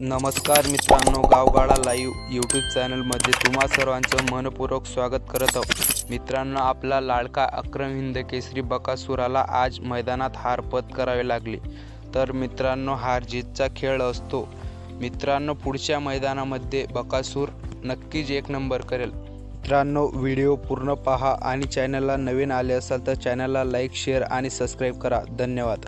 नमस्कार मित्रांनो, गावगाडा live YouTube चॅनलमध्ये तुम्हा सर्वांचं मनपूर्वक स्वागत करत आहोत। मित्रांनो, आपला लाडका अक्रम हिंद केसरी बकासूराला आज मैदानात हार पत्करावी लागली। तर मित्रांनो, हार जीतचा खेळ असतो। मित्रांनो, पुढच्या मैदानामध्ये बकासूर नक्कीच एक नंबर करेल। मित्रांनो, व्हिडिओ पूर्ण पहा आणि चॅनलला नवीन आले असाल तर चॅनलला लाईक, शेअर आणि सबस्क्राईब करा। धन्यवाद।